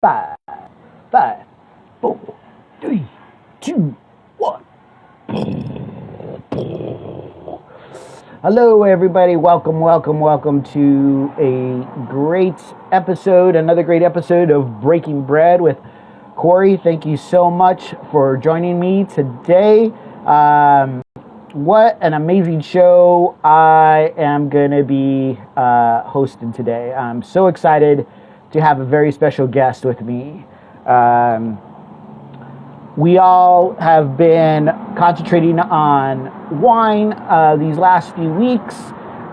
Five, five, four, three, two, one. Hello, everybody. Welcome to a great episode, another great episode of Breaking Bread with Corey. Thank you so much for joining me today. What an amazing show I am going to be hosting today. I'm so excited to have a very special guest with me. We all have been concentrating on wine these last few weeks,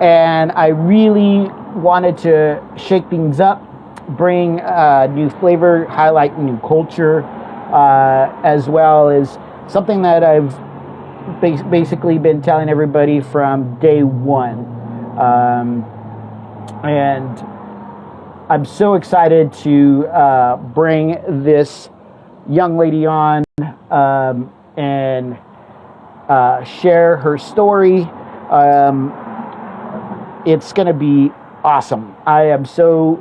and I really wanted to shake things up, bring new flavor, highlight new culture, as well as something that I've basically been telling everybody from day one. And I'm so excited to bring this young lady on and share her story. It's going to be awesome. I am so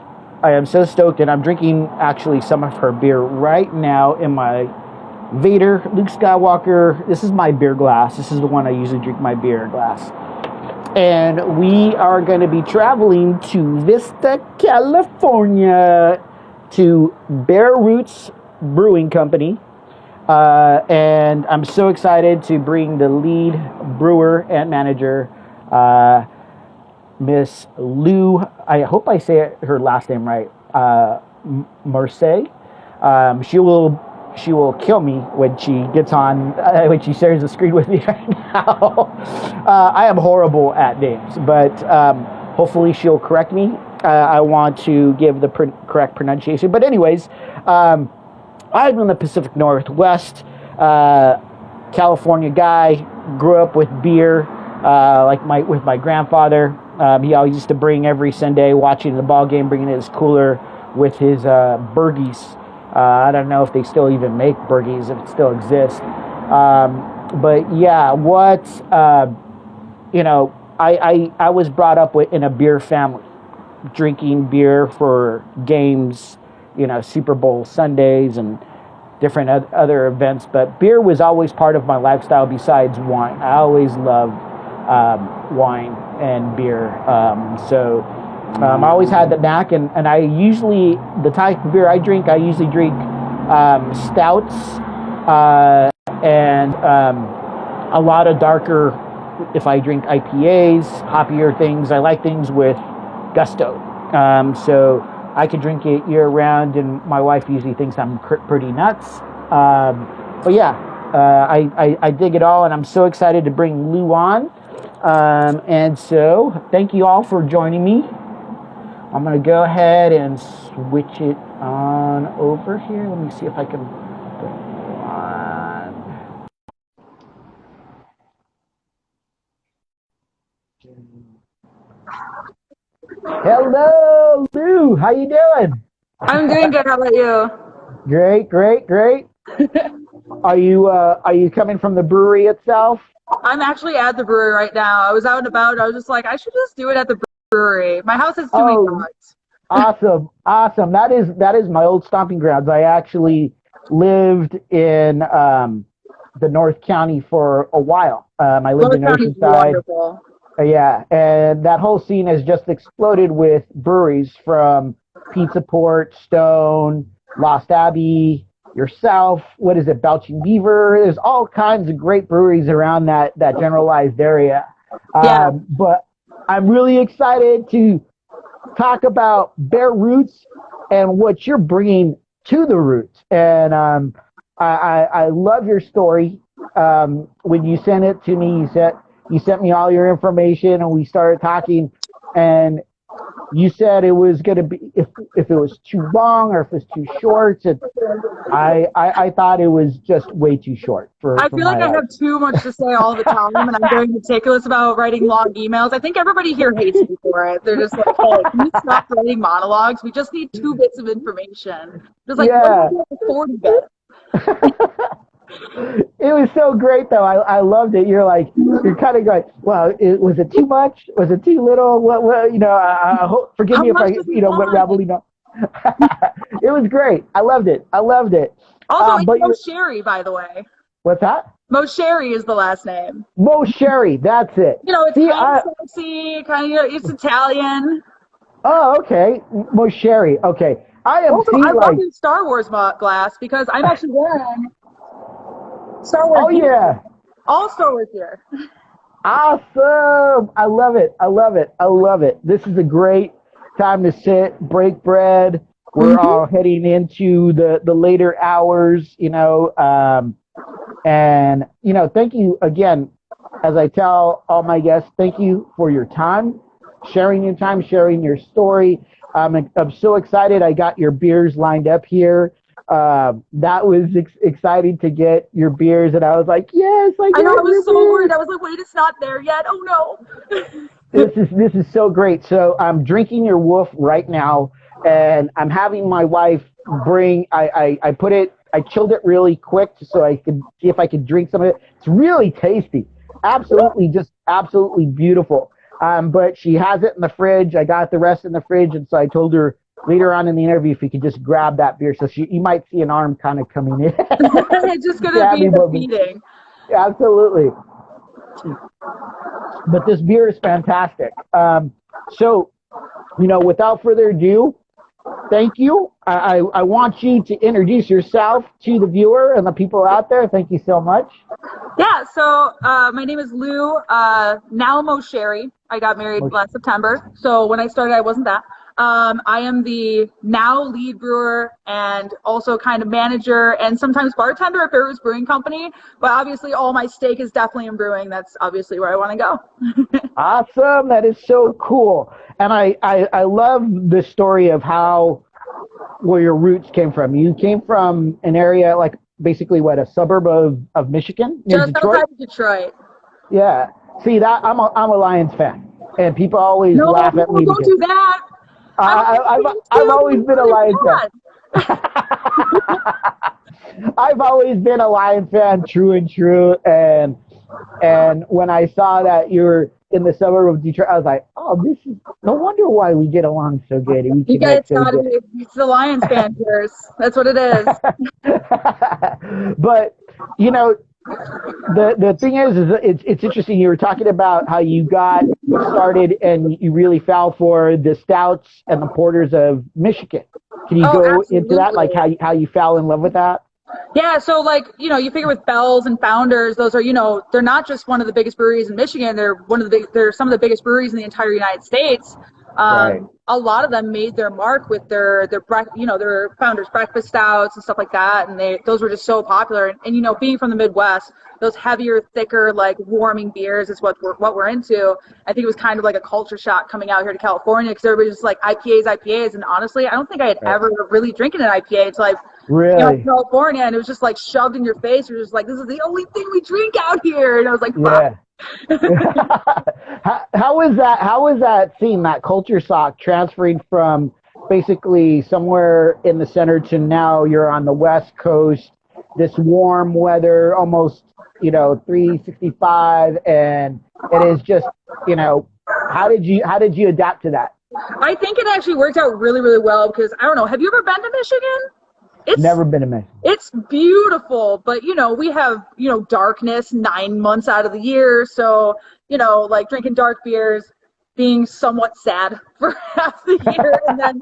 stoked, and I'm drinking actually some of her beer right now in my Vader Luke Skywalker. This is my beer glass. This is the one I usually drink my beer glass. And we are going to be traveling to Vista California to Bare Roots Brewing Company. And I'm so excited to bring the lead brewer and manager, Miss Lu. I hope I say her last name right. Moceri. She will kill me when she gets on, when she shares the screen with me right now. I am horrible at names, but hopefully she'll correct me. I want to give the correct pronunciation. But anyways, I'm in the Pacific Northwest, California guy. Grew up with beer, with my grandfather. He always used to bring every Sunday, watching the ball game, bringing his cooler with his burgies. I don't know if they still even make burgies, if it still exists. But yeah, I was brought up in a beer family, drinking beer for games, Super Bowl Sundays and different other events. But beer was always part of my lifestyle besides wine. I always loved wine and beer. I always had the knack, and I usually, the type of beer I usually drink stouts and a lot of darker, if I drink IPAs, hoppier things. I like things with gusto. So I could drink it year round, and my wife usually thinks I'm pretty nuts. But yeah, I dig it all, and I'm so excited to bring Lu on. And so thank you all for joining me. I'm going to go ahead and switch it on over here. Let me see if I can put it on. Hello, Lu. How you doing? I'm doing good. How about you? Great. Are you coming from the brewery itself? I'm actually at the brewery right now. I was out and about. I was just like, I should just do it at the brewery. My house has too many dogs. Awesome. That is my old stomping grounds. I actually lived in the North County for a while. I lived in Oceanside. Wonderful. Yeah, and that whole scene has just exploded with breweries from Pizza Port, Stone, Lost Abbey, yourself. What is it, Belching Beaver? There's all kinds of great breweries around that generalized area. Yeah. But I'm really excited to talk about Bare Roots and what you're bringing to the roots. And I love your story. When you sent it to me, you sent me all your information, and we started talking, and you said it was going to be, if it was too long or if it was too short. I thought it was just way too short. I feel like I have too much to say all the time, and I'm very meticulous about writing long emails. I think everybody here hates me for it. They're just like, hey, can you stop writing monologues? We just need 2 bits of information. Just like, yeah. 40 bits. It was so great, though. I loved it. You're kind of going, well, was it too much? Was it too little? What I hope, forgive me if I, went rambling on. It was great. I loved it. Also, it's But Moceri, by the way. what's that? Moceri is the last name. Moceri, that's it. You know, it's See, kind of sexy, it's Italian. oh, okay. Moceri. Okay. Also, I love your Star Wars glass because I'm actually wearing Star Wars. Oh, yeah. All Star Wars gear. Awesome. I love it. This is a great time to sit, break bread. We're all heading into the later hours, and, thank you again, as I tell all my guests, thank you for your time, sharing your story. I'm so excited. I got your beers lined up here. That was exciting to get your beers, and I was like, yes, I know, I was so worried. I was like, wait, it's not there yet. Oh no. This is so great. So I'm drinking your Wolf right now, and I'm having my wife bring. I chilled it really quick so I could see if I could drink some of it. It's really tasty. Absolutely beautiful. But she has it in the fridge. I got the rest in the fridge, and so I told her later on in the interview if you could just grab that beer. So you might see an arm kind of coming in. It's just going to be the beating. Absolutely. But this beer is fantastic. So, without further ado, thank you. I want you to introduce yourself to the viewer and the people out there. Thank you so much. Yeah, so my name is Lu Moceri. I got married last September. So when I started, I wasn't that. I am the now lead brewer and also kind of manager and sometimes bartender at Brews Brewing Company. But obviously, all my stake is definitely in brewing. That's obviously where I want to go. Awesome. That is so cool. And I love the story of where your roots came from. You came from an area like basically a suburb of Michigan? Just outside of Detroit. Yeah. See, that I'm a Lions fan. And people always laugh at me. Don't do that. I've always been a Lions fan. I've always been a Lions fan, true and true. And when I saw that you were in the suburb of Detroit, I was like, oh, this is no wonder why we get along so good. You guys gotta be, it's the Lions fan curse. That's what it is. But the thing is it's interesting. You were talking about how you got started and you really fell for the Stouts and the Porters of Michigan. Can you go into that, like how you fell in love with that? Yeah, so you figure with Bell's and Founders, those are, they're not just one of the biggest breweries in Michigan. They're they're some of the biggest breweries in the entire United States. Right. A lot of them made their mark with their Founders breakfast stouts and stuff like that, and those were just so popular. And being from the Midwest, those heavier, thicker, warming beers is what we're into. I think it was kind of like a culture shock coming out here to California because everybody's just like IPAs, and honestly, I don't think I had ever really drinking an IPA until in California, and it was just shoved in your face. You're just like, this is the only thing we drink out here, and I was like, fuck. How was that scene, that culture shock, transferring from basically somewhere in the center to now you're on the West Coast, this warm weather, almost 365, and it is just how did you adapt to that? I think it actually worked out really, really well because I don't know, have you ever been to Michigan? Never been to Michigan. It's beautiful, but we have darkness 9 months out of the year, so drinking dark beers, being somewhat sad for half the year, and then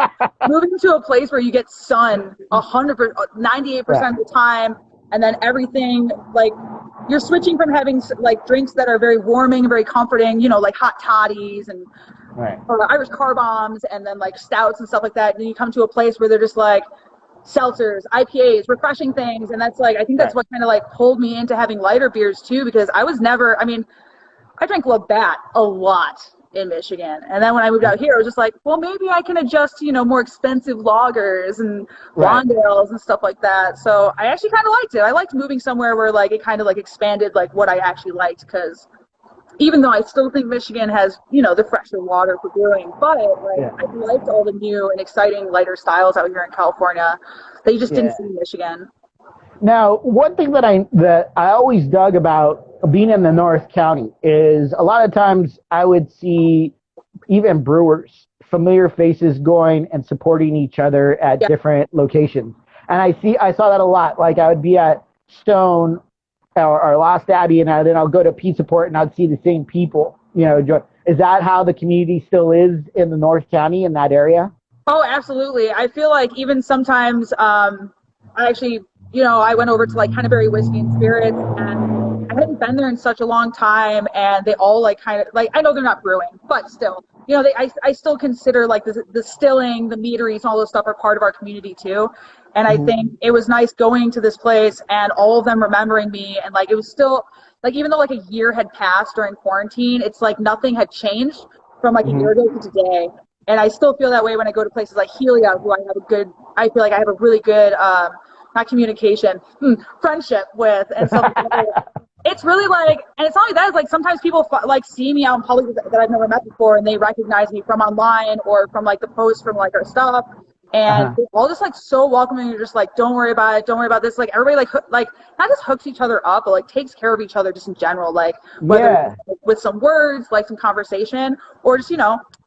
moving to a place where you get sun 100%, 98% of the time, and then everything you're switching from having drinks that are very warming, very comforting, like hot toddies and Irish car bombs, and then stouts and stuff like that. And then you come to a place where they're just seltzers, IPAs, refreshing things, and that's I think that's what kind of pulled me into having lighter beers too, because I was never, I drank Labatt a lot in Michigan, and then when I moved out here, I was just like, well, maybe I can adjust to more expensive lagers and blonde ales and stuff like that. So I actually kind of liked it. I liked moving somewhere where it kind of expanded what I actually liked, because even though I still think Michigan has, the fresher water for brewing, but I liked all the new and exciting lighter styles out here in California that you just didn't see in Michigan. Now, one thing that I always dug about being in the North County is a lot of times I would see even brewers familiar faces going and supporting each other at different locations. And I saw that a lot. Like I would be at Stone or Lost Abbey, and then I'll go to Pizza Port and I'd see the same people. Is that how the community still is in the North County in that area? Oh, absolutely. I feel like even sometimes, I actually, I went over to like Henneberry Whiskey and Spirits, and I hadn't been there in such a long time, and they all like kind of like, I know they're not brewing, but still, I still consider like the distilling, the meaderies, all those stuff are part of our community too. And I think it was nice going to this place and all of them remembering me, and like it was still like, even though like a year had passed during quarantine, it's like nothing had changed from like a year ago to today. And I still feel that way when I go to places like Helia, who I feel like I have a really good, not communication, friendship with. And so it's really like, and it's not like that, it's like sometimes people like see me out in public that I've never met before, and they recognize me from online or from like the posts from like our stuff. And they're all just like so welcoming. You're just like, don't worry about it. Don't worry about this. Like everybody like not just hooks each other up, but like takes care of each other just in general. Like whether with some words, like some conversation, or just,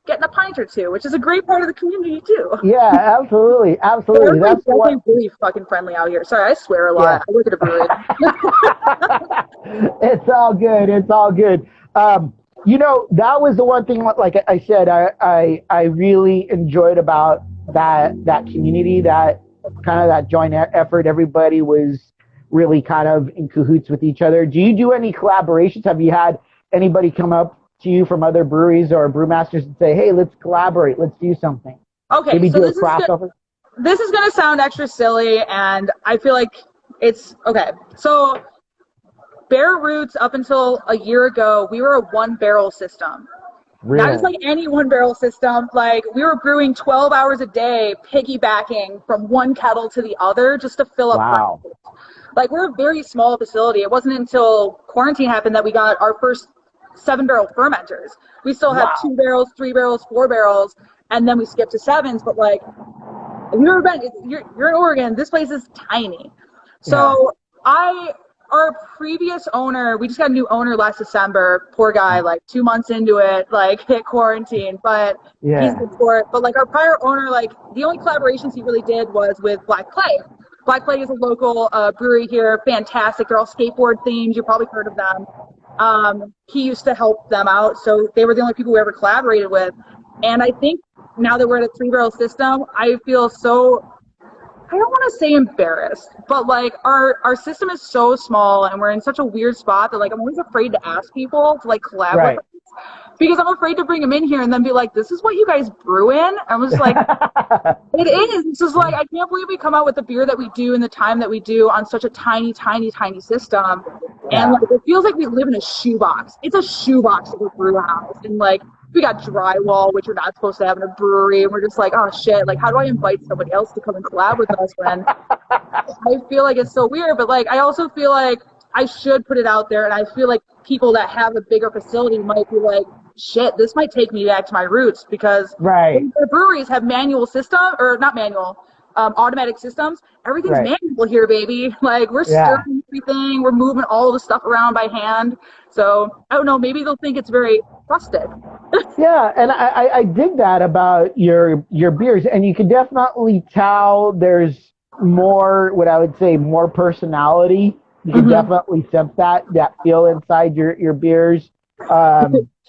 getting a pint or two, which is a great part of the community too. Yeah, absolutely. Absolutely. That's definitely really fucking friendly out here. Sorry, I swear a lot. I work at a brewery. It's all good. It's all good. That was the one thing, like I said, I really enjoyed about that community, that kind of that joint effort. Everybody was really kind of in cahoots with each other. Do you do any collaborations? Have you had anybody come up to you from other breweries or brewmasters and say, hey, let's collaborate, let's do something? Okay, maybe so do a crossover? This is going to sound extra silly, and I feel like it's okay. So Bare Roots, up until a year ago, we were a one barrel system. Really? Not just like any one barrel system. Like we were brewing 12 hours a day, piggybacking from one kettle to the other just to fill up. Wow. Like we're a very small facility. It wasn't until quarantine happened that we got our first 7-barrel fermenters. We still have 2 barrels, 3 barrels, 4 barrels, and then we skipped to 7s. But like, if you've ever been, you're in Oregon, this place is tiny. So our previous owner, we just got a new owner last December. Poor guy, like 2 months into it, like hit quarantine, but he's good for it. But like our prior owner, like the only collaborations he really did was with Black Clay. Black Clay is a local brewery here, fantastic. They're all skateboard themed. You've probably heard of them. He used to help them out, so they were the only people we ever collaborated with. And I think now that we're at a 3-barrel system, I feel so, I don't want to say embarrassed, but like our system is so small and we're in such a weird spot that like I'm always afraid to ask people to like collaborate. Because I'm afraid to bring them in here and then be like, this is what you guys brew in? I was like, it is. It's just like, I can't believe we come out with the beer that we do in the time that we do on such a tiny, tiny, tiny system. And like, it feels like we live in a shoebox. It's a shoebox of a brew house. And like, we got drywall, which you're not supposed to have in a brewery. And we're just like, oh shit, like, how do I invite somebody else to come and collab with us when I feel like it's so weird? But like, I also feel like I should put it out there. And I feel like people that have a bigger facility might be like, shit, this might take me back to my roots, because the breweries have manual system, or not manual, automatic systems. Everything's manual here, baby. Like we're stirring everything, we're moving all the stuff around by hand. So I don't know, maybe they'll think it's very rustic. And I dig that about your beers, and you can definitely tell there's more, what I would say, more personality. You can definitely sense that feel inside your beers.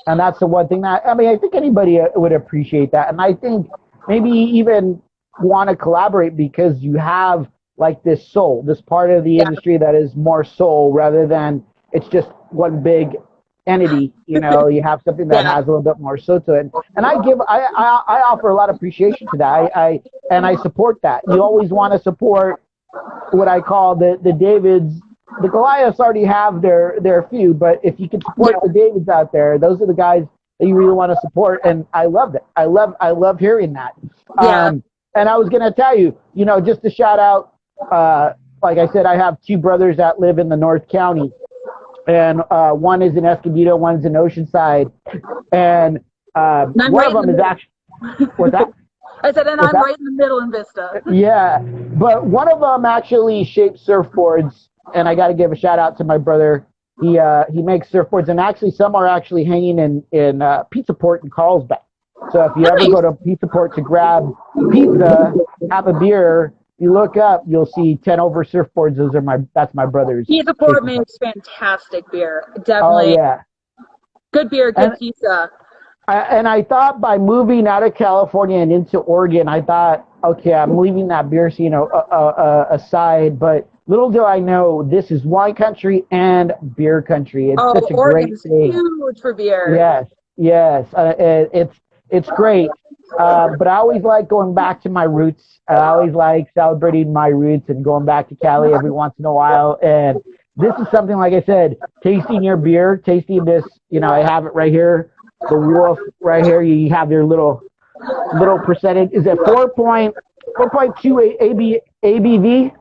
And that's the one thing that, I mean, I think anybody would appreciate that. And I think maybe even want to collaborate because you have like this soul, this part of the industry that is more soul rather than it's just one big entity. You have something that has a little bit more soul to it. And I offer a lot of appreciation to that. I support that. You always want to support what I call the Davids. The Goliaths already have their few, but if you can support the Davids out there, those are the guys that you really want to support, and I love it. I love hearing that. And I was going to tell you, just to shout out, like I said, I have 2 brothers that live in the North County, and one is in Escondido, one's in Oceanside, and one of them is actually, what's that? I said, and I'm right in the middle in Vista. Yeah, but one of them actually shapes surfboards. And I got to give a shout out to my brother. He makes surfboards, and actually some are actually hanging in Pizza Port in Carlsbad. So if you ever go to Pizza Port to grab pizza, have a beer, you look up, you'll see 10 over surfboards. That's my brother's. Pizza Port makes fantastic beer. Oh Definitely. yeah. Good beer, good pizza. I thought by moving out of California and into Oregon, I thought, okay, I'm leaving that beer scene aside. But little do I know, this is wine country and beer country. It's such a Oregon's great thing. huge for beer. Yes. It's great. But I always like going back to my roots. I always like celebrating my roots and going back to Cali every once in a while. And this is something, like I said, tasting your beer, tasting this, I have it right here. The Wolf right here, you have your little percentage. Is it 4.2 ABV?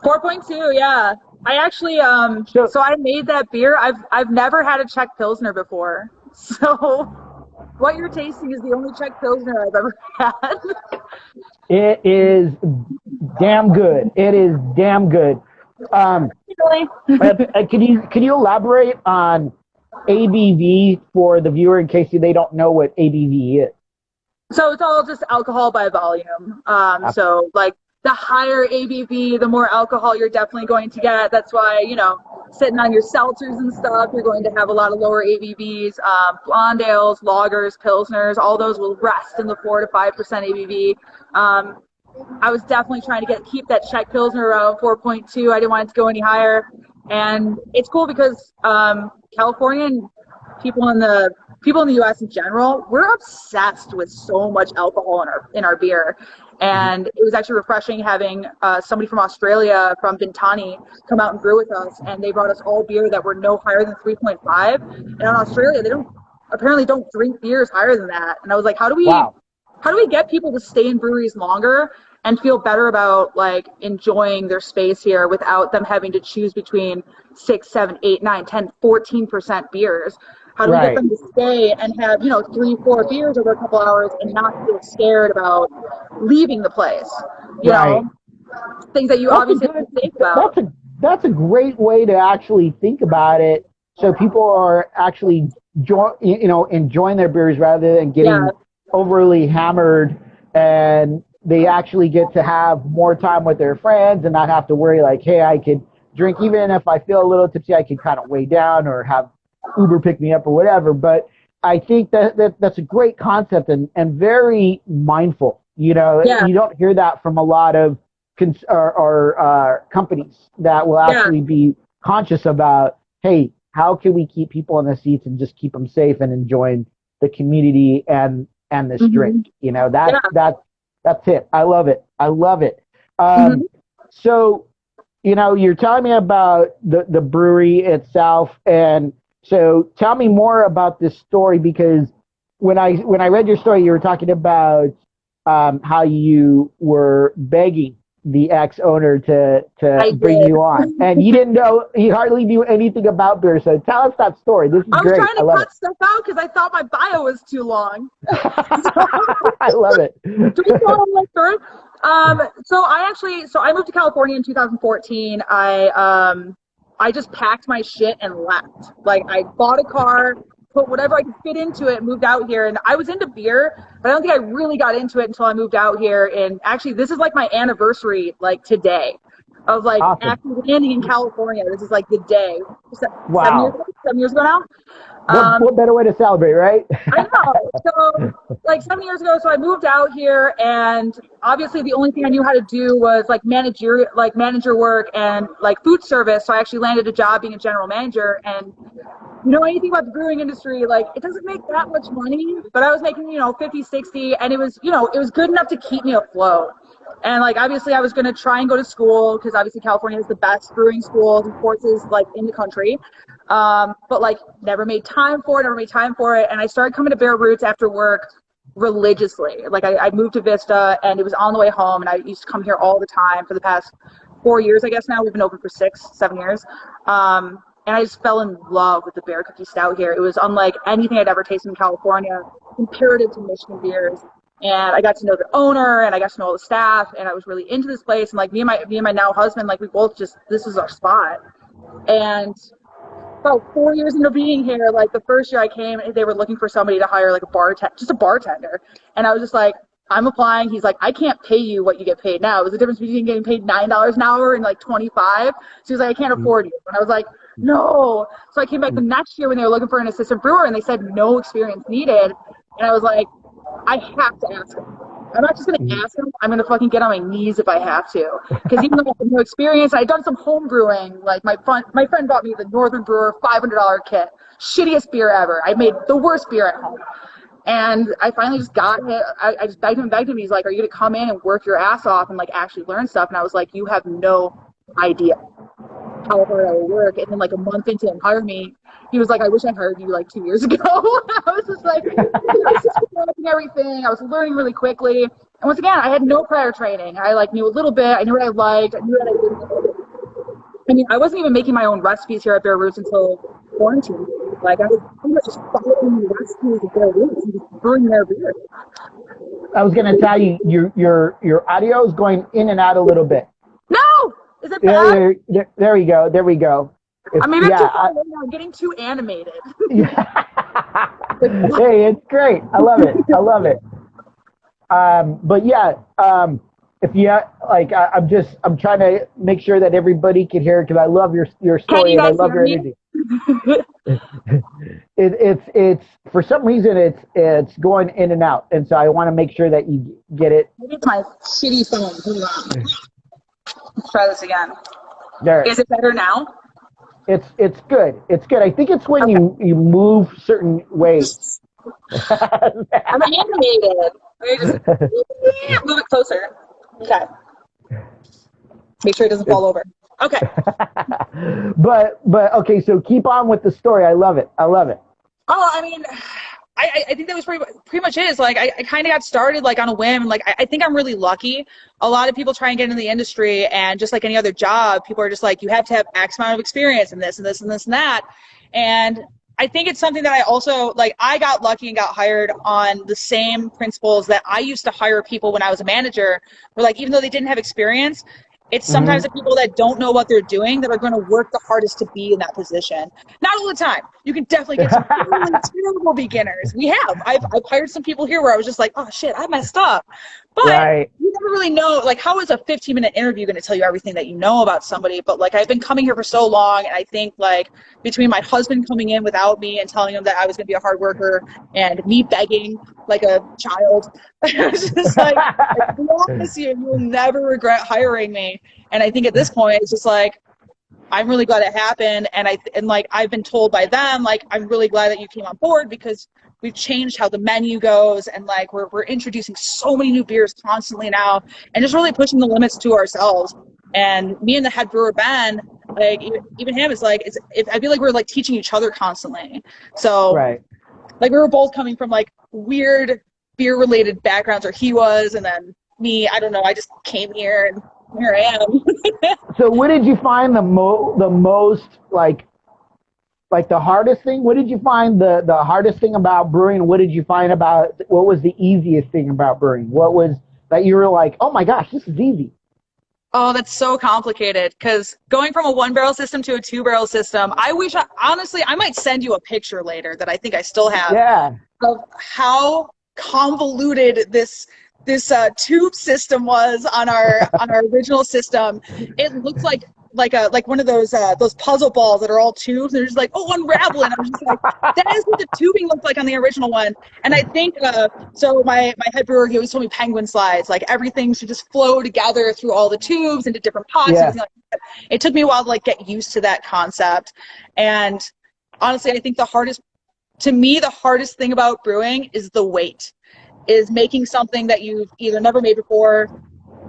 4.2, yeah. I actually so I made that beer. I've never had a Czech Pilsner before. So what you're tasting is the only Czech Pilsner I've ever had. It is damn good. It is damn good. Really? Can you elaborate on ABV for the viewer in case they don't know what ABV is? So it's all just alcohol by volume. So like the higher ABV, the more alcohol you're definitely going to get. That's why, sitting on your seltzers and stuff, you're going to have a lot of lower ABVs. Blonde ales, lagers, pilsners, all those will rest in the 4 to 5% ABV. I was definitely trying to keep that Czech Pilsner around 4.2. I didn't want it to go any higher. And it's cool because Californian people in the U.S. in general, we're obsessed with so much alcohol in our beer. And it was actually refreshing having somebody from Australia, from Bintani, come out and brew with us. And they brought us all beer that were no higher than 3.5. And in Australia, they apparently don't drink beers higher than that. And I was like, how do we get people to stay in breweries longer and feel better about like enjoying their space here without them having to choose between 6, 7, 8, 9, 10, 14% beers? How do we get them to stay and have, 3, 4 beers over a couple hours and not feel scared about leaving the place? You know, things that you obviously have to think about. That's a great way to actually think about it. So people are actually enjoying their beers rather than getting overly hammered, and they actually get to have more time with their friends and not have to worry like, hey, I could drink even if I feel a little tipsy, I could kind of weigh down or have Uber pick me up or whatever. But I think that's a great concept and very mindful. You don't hear that from a lot of companies that will actually be conscious about, hey, how can we keep people in the seats and just keep them safe and enjoying the community and this drink? That's it. I love it. So, you're telling me about the brewery itself, and so tell me more about this story, because when I read your story, you were talking about how you were begging the ex-owner to bring you on, and you hardly knew anything about beer. So tell us that story. This is great. I was trying to cut stuff out because I thought my bio was too long. I love it. So I moved to California in 2014. I just packed my shit and left. Like, I bought a car, put whatever I could fit into it, moved out here. And I was into beer, but I don't think I really got into it until I moved out here. And actually, this is like my anniversary, like today, of like actually landing in California. This is like the day. Wow. 7 years ago now. What better way to celebrate, right? I know. So, like 7 years ago, so I moved out here, and obviously the only thing I knew how to do was like manager work and like food service. So I actually landed a job being a general manager. And anything about the brewing industry, like, it doesn't make that much money, but I was making 50, 60, and it was good enough to keep me afloat. And like, obviously I was going to try and go to school, because obviously California has the best brewing schools and courses like in the country. But like, never made time for it. And I started coming to Bare Roots after work religiously. Like, I moved to Vista, and it was on the way home, and I used to come here all the time for the past 4 years, I guess now. We've been open for 6, 7 years. And I just fell in love with the Bear Cookie Stout here. It was unlike anything I'd ever tasted in California, comparative to Michigan beers. And I got to know the owner, and I got to know all the staff, and I was really into this place. And like, me and my now husband, like, we both this is our spot. And about 4 years into being here, like the first year I came, they were looking for somebody to hire like just a bartender. And I was just like, I'm applying. He's like, I can't pay you what you get paid now. It was the difference between getting paid $9 an hour and like 25. So he was like, I can't afford you. And I was like, no. So I came back the next year when they were looking for an assistant brewer and they said no experience needed. And I was like, I have to ask him. I'm not just going to ask him. I'm going to fucking get on my knees if I have to. Because even though I have no experience, I'd done some home brewing. Like my friend bought me the Northern Brewer $500 kit. Shittiest beer ever. I made the worst beer at home. And I finally just got it. I just begged him. He's like, are you going to come in and work your ass off and like actually learn stuff? And I was like, you have no idea how hard I would work. And then like a month into him hiring me, he was like, I wish I hired you like 2 years ago. I was just like, I was just learning everything. I was learning really quickly. And once again, I had no prior training. I like knew a little bit. I knew what I liked. I knew what I didn't like. I mean, I wasn't even making my own recipes here at Bare Roots until quarantine. Like I was pretty much just following the recipes of Bare Roots and just brewing their beer. I was going to tell you, your audio is going in and out a little bit. No! Is it bad? There we go. There we go. I'm getting too animated. Hey, it's great. I love it. I love it. But yeah, if you like, I'm trying to make sure that everybody can hear it because I love your story and I love your energy. It's for some reason it's going in and out, and so I want to make sure that you get it. Maybe it's my shitty phone. Hold on. Let's try this again. There. Is it better now? It's good. It's good. I think it's when you move certain ways. I'm animated. Move it closer. Okay. Make sure it doesn't fall over. Okay. but okay, so keep on with the story. I love it. Oh, I mean, I think that was pretty much it. It's like I kind of got started like on a whim. And like I think I'm really lucky. A lot of people try and get into the industry, and just like any other job, people are just like, you have to have X amount of experience in this and this and this and that. And I think it's something that I also like. I got lucky and got hired on the same principles that I used to hire people when I was a manager. Where like even though they didn't have experience, it's sometimes the people that don't know what they're doing that are going to work the hardest to be in that position. Not all the time. You can definitely get some really terrible beginners. I've hired some people here where I was just like, oh shit, I messed up. But you never really know, like, how is a 15-minute interview going to tell you everything that you know about somebody? But like, I've been coming here for so long, and I think like between my husband coming in without me and telling him that I was going to be a hard worker, and me begging like a child, I was just like, I promise you will never regret hiring me. And I think at this point, it's just like, I'm really glad it happened. And like, I've been told by them, like, I'm really glad that you came on board because we've changed how the menu goes. And like, we're introducing so many new beers constantly now and just really pushing the limits to ourselves. And me and the head brewer, Ben, like even him is like, I feel like we're like teaching each other constantly. So like we were both coming from like weird beer related backgrounds, or he was, and then me, I don't know, I just came here and here I am. So what did you find the most like the hardest thing? What did you find the hardest thing about brewing? What did you find what was the easiest thing about brewing? What was that you were like, oh my gosh, this is easy? Oh, that's so complicated, because going from a 1-barrel system to a 2-barrel system, honestly, I might send you a picture later that I think I still have of how convoluted this tube system was on our original system. It looked like one of those puzzle balls that are all tubes, and they're just like, oh, unraveling. I was just like, that is what the tubing looked like on the original one. And I think so my head brewer, he always told me penguin slides, like everything should just flow together through all the tubes into different pots and everything like that. It took me a while to like get used to that concept. And honestly, I think the hardest thing about brewing is the wait. Is making something that you've either never made before,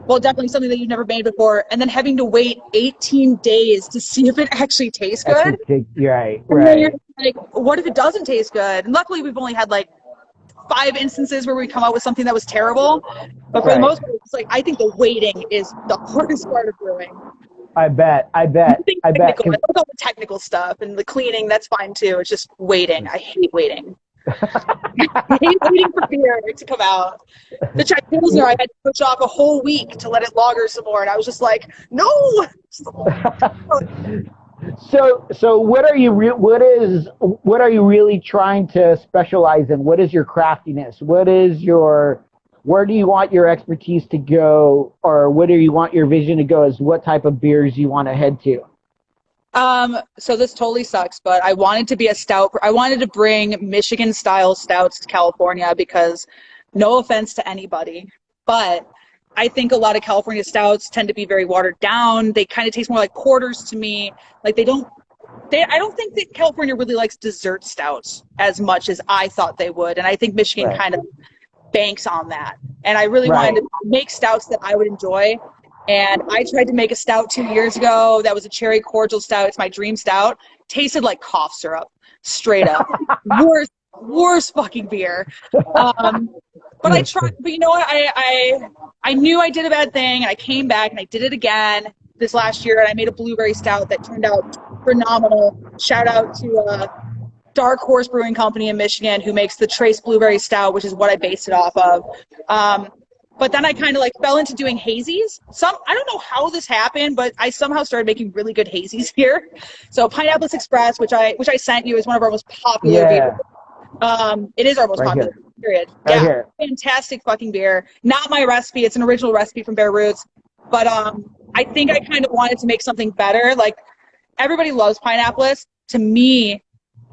well, definitely something that you've never made before, and then having to wait 18 days to see if it actually tastes good. Right. And then you're like, what if it doesn't taste good? And luckily, we've only had like 5 instances where we come out with something that was terrible. But for the most part, it's like, I think the waiting is the hardest part of brewing. I bet. I love all the technical stuff and the cleaning. That's fine too. It's just waiting. I hate waiting. I hate waiting for beer to come out. The Czech Pilsner, I had to push off a whole week to let it lager some more, and I was just like, no. So what are you what are you really trying to specialize in? What is your craftiness? Where do you want your expertise to go, or where do you want your vision to go as what type of beers you want to head to? So this totally sucks, but I wanted to be a stout. I wanted to bring Michigan style stouts to California because no offense to anybody, but I think a lot of California stouts tend to be very watered down. They kind of taste more like porters to me. Like I don't think that California really likes dessert stouts as much as I thought they would. And I think Michigan Right. kind of banks on that. And I really Right. wanted to make stouts that I would enjoy. And I tried to make a stout 2 years ago. That was a cherry cordial stout. It's my dream stout. Tasted like cough syrup, straight up. Worst fucking beer. But I tried. But you know what? I knew I did a bad thing, and I came back and I did it again this last year, and I made a blueberry stout that turned out phenomenal. Shout out to Dark Horse Brewing Company in Michigan, who makes the Trace Blueberry Stout, which is what I based it off of. But then I kind of like fell into doing hazies. I don't know how this happened, but I somehow started making really good hazies here. So Pineapple Express, which I sent you, is one of our most popular beers. It is our most Right popular, here. period. Right Yeah, here. fantastic fucking beer. Not my recipe. It's an original recipe from Bare Roots. But I think I kind of wanted to make something better. Like, everybody loves Pineapple. To me,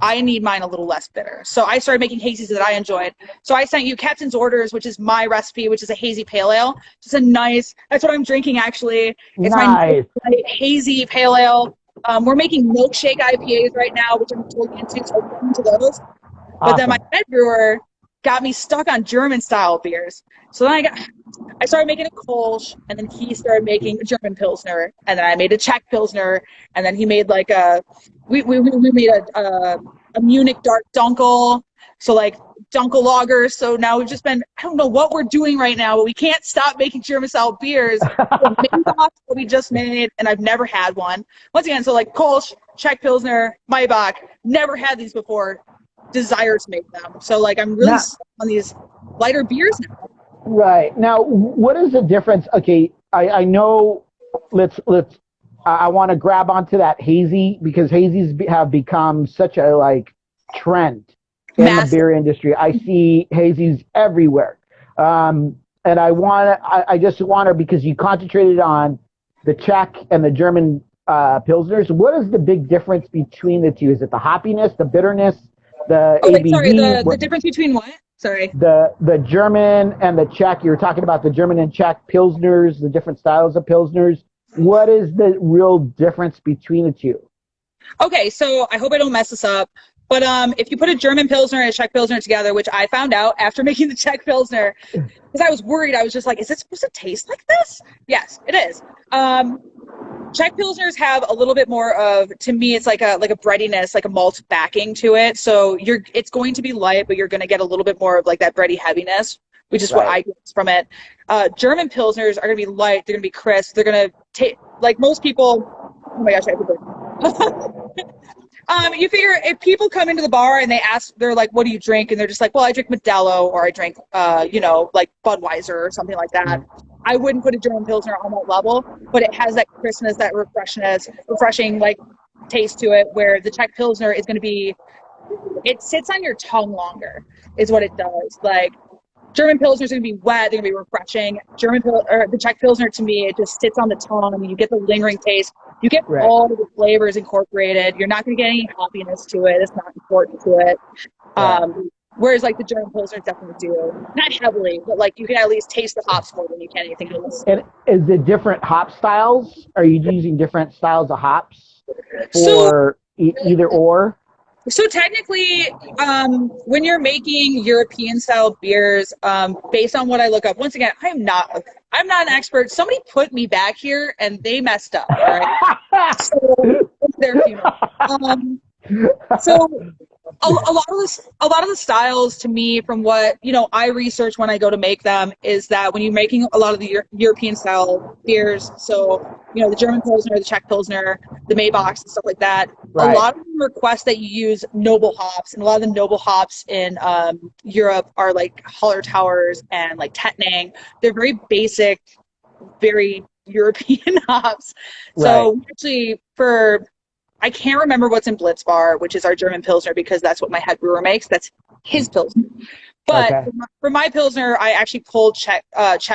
I need mine a little less bitter. So I started making hazies that I enjoyed. So I sent you Captain's Orders, which is my recipe, which is a hazy pale ale. Just a nice, that's what I'm drinking actually. It's Nice. my hazy pale ale. We're making milkshake IPAs right now, which I'm totally into, so I'm into those. But then my Awesome. head brewer got me stuck on German style beers. So then I started making a Kolsch, and then he started making a German Pilsner, and then I made a Czech Pilsner, and then he made like we made a Munich Dark Dunkel, so like Dunkel lagers. So now we've just been, I don't know what we're doing right now, but we can't stop making German style beers. So Maybach, what we just made, and I've never had one. Once again, so like Kolsch, Czech Pilsner, Maybach, never had these before. Desire to make them. So like I'm really Now, stuck on these lighter beers now. right. Now, what is the difference? Okay, I know. Let's. I want to grab onto that hazy because hazies have become such a like trend in the Massive. beer industry. I see hazies everywhere, and I just want to because you concentrated on the Czech and the German pilsners. What is the big difference between the two? Is it the hoppiness, the bitterness, the Oh wait, sorry. ABV? The difference between what? Sorry. The German and the Czech. You were talking about the German and Czech pilsners, the different styles of pilsners. What is the real difference between the two? Okay, so I hope I don't mess this up. But if you put a German Pilsner and a Czech Pilsner together, which I found out after making the Czech Pilsner, because I was worried, I was just like, is it supposed to taste like this? Yes, it is. Czech Pilsners have a little bit more of, to me, it's like a breadiness, like a malt backing to it. So it's going to be light, but you're going to get a little bit more of like that bready heaviness, which is what I get from it. German Pilsners are going to be light. They're going to be crisp. They're going to take, like most people, oh my gosh, I have to burp. You figure if people come into the bar and they're like, what do you drink? And they're just like, well, I drink Modelo or I drink, like Budweiser or something like that. I wouldn't put a German Pilsner on that level, but it has that crispness, that refreshing like taste to it, where the Czech Pilsner is going to be, it sits on your tongue longer is what it does. Like German Pilsner is going to be wet, they're going to be refreshing. The Czech Pilsner, to me, it just sits on the tongue and you get the lingering taste. You get all of the flavors incorporated. You're not going to get any hoppiness to it. It's not important to it. Whereas like the German Pilsner definitely do. Not heavily, but like you can at least taste the hops more than you can anything else. And is it different hop styles? Are you using different styles of hops for either or? So technically, when you're making European style beers, based on what I look up, once again, I'm not an expert. Somebody put me back here and they messed up. All right, so it's their funeral. So a lot of the styles, to me, from what I research when I go to make them, is that when you're making a lot of the European style beers, so the German Pilsner, the Czech Pilsner, the Maybachs and stuff like that, a lot of them request that you use noble hops, and a lot of the noble hops in Europe are like Hallertauers and like Tettnang. They're very basic, very European hops. So actually, I can't remember what's in Blitzbar, which is our German Pilsner, because that's what my head brewer makes. That's his Pilsner. But Okay. for my Pilsner, I actually pulled Czech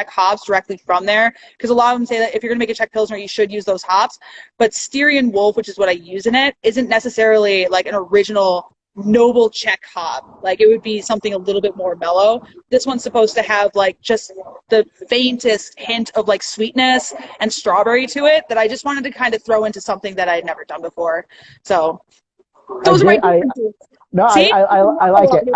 hops directly from there, because a lot of them say that if you're going to make a Czech Pilsner, you should use those hops. But Styrian Wolf, which is what I use in it, isn't necessarily like an original noble Czech hop. Like, it would be something a little bit more mellow. This one's supposed to have like just the faintest hint of like sweetness and strawberry to it that I just wanted to kind of throw into something that I'd never done before. So those are my differences. No, See? I like it.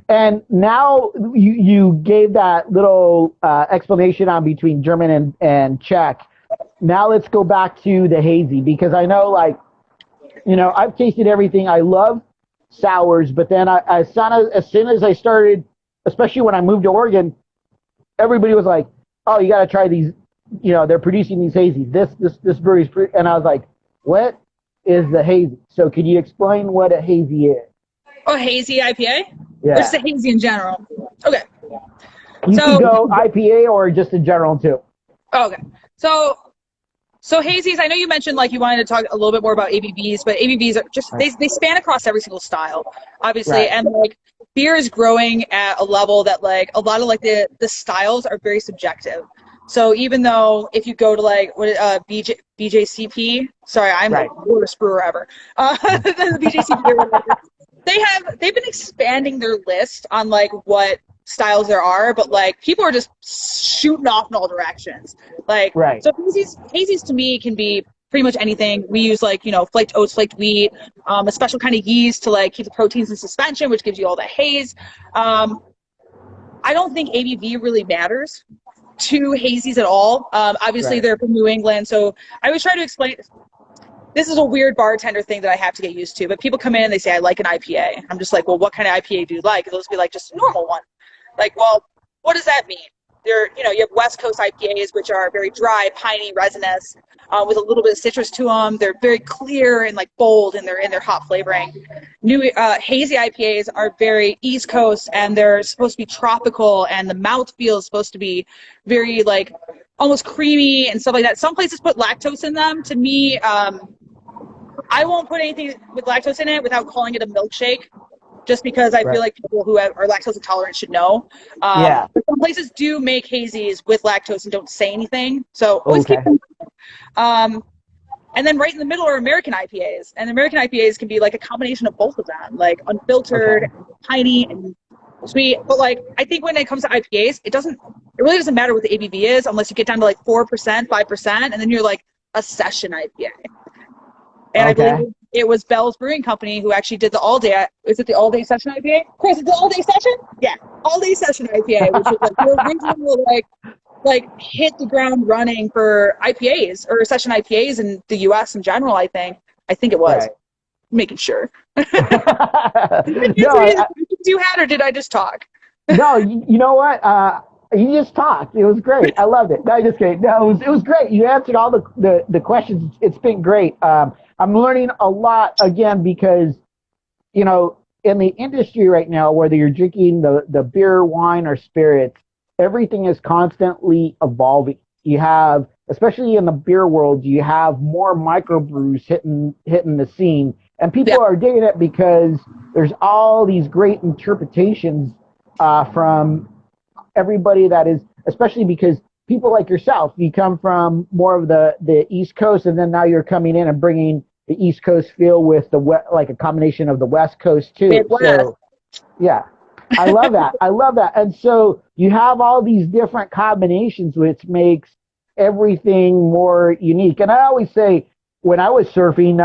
And now you gave that little explanation on between German and Czech. Now let's go back to the hazy, because I know, like, you know, I've tasted everything. I love sours, but then as soon as I started, especially when I moved to Oregon, everybody was like, "Oh, you got to try these. You know, they're producing these hazies. This brewery's," and I was like, "What is the hazy?" So, could you explain what a hazy is? Oh, hazy IPA? Yeah. Or just a hazy in general? Okay. You can go IPA or just in general too. Okay. So hazies, I know you mentioned like you wanted to talk a little bit more about ABVs, but ABVs are just, they span across every single style, obviously. Right. And like beer is growing at a level that like a lot of like the styles are very subjective. So even though if you go to like BJCP, sorry, I'm the worst brewer ever. The BJCP, they've been expanding their list on like what styles there are, but like people are just shooting off in all directions. Like, so hazies to me can be pretty much anything. We use like, you know, flaked oats, flaked wheat, a special kind of yeast to like keep the proteins in suspension, which gives you all the haze. I don't think ABV really matters to hazies at all. Obviously they're from New England, so I always try to explain. This is a weird bartender thing that I have to get used to, but people come in and they say, I like an IPA. I'm just like, well, what kind of IPA do you like? And they'll just be like, just a normal one. Like, well, what does that mean? You have West Coast IPAs, which are very dry, piney, resinous, with a little bit of citrus to them. They're very clear and like bold in their hop flavoring. Hazy IPAs are very East Coast, and they're supposed to be tropical, and the mouthfeel is supposed to be very like almost creamy and stuff like that. Some places put lactose in them. To me, I won't put anything with lactose in it without calling it a milkshake, just because I feel like people who are lactose intolerant should know. But some places do make hazies with lactose and don't say anything. So always keep them. And then right in the middle are American IPAs. And American IPAs can be like a combination of both of them, like unfiltered, piney, and sweet. But like, I think when it comes to IPAs, it really doesn't matter what the ABV is unless you get down to like 4%, 5%, and then you're like a session IPA. And I believe it was Bell's Brewing Company who actually did the all-day. Is it the all-day session IPA? Chris, is it the all-day session? Yeah, all-day session IPA, which is like the original like hit the ground running for IPAs or session IPAs in the U.S. in general. I think it was. Right. Making sure. You had, or did I just talk? No, you know what? You just talked. It was great. I loved it. No, just kidding. No, it was great. You answered all the questions. It's been great. I'm learning a lot again because, you know, in the industry right now, whether you're drinking the beer, wine, or spirits, everything is constantly evolving. You have, especially in the beer world, you have more microbrews hitting the scene, and people are digging it because there's all these great interpretations from everybody that is, especially because people like yourself, you come from more of the East Coast, and then now you're coming in and bringing the East Coast feel with like a combination of the West Coast too. So, yeah, I love that. I love that. And so you have all these different combinations, which makes everything more unique. And I always say, when I was surfing,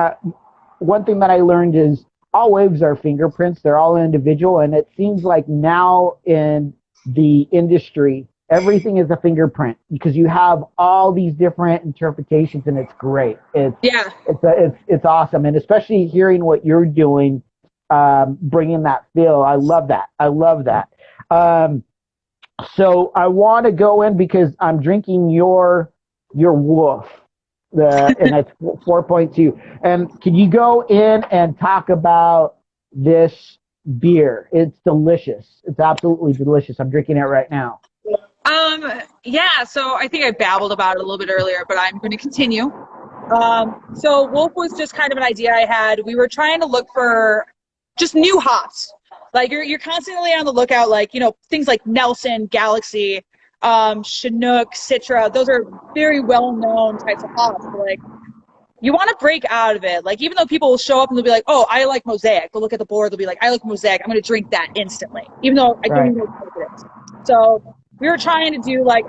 one thing that I learned is all waves are fingerprints. They're all individual. And it seems like now in the industry, everything is a fingerprint because you have all these different interpretations, and it's great. It's awesome, and especially hearing what you're doing, bringing that feel. I love that. So I want to go in because I'm drinking your Wolf, and it's 4.2. And can you go in and talk about this beer? It's delicious. It's absolutely delicious. I'm drinking it right now. Yeah, so I think I babbled about it a little bit earlier, but I'm going to continue. So Wolf was just kind of an idea I had. We were trying to look for just new hops. Like you're constantly on the lookout, like, you know, things like Nelson, Galaxy, Chinook, Citra. Those are very well-known types of hops. But like, you want to break out of it. Like, even though people will show up and they'll be like, oh, I like Mosaic. They'll look at the board. They'll be like, I like Mosaic. I'm going to drink that instantly, even though I don't Right. even know what it is. So we were trying to do like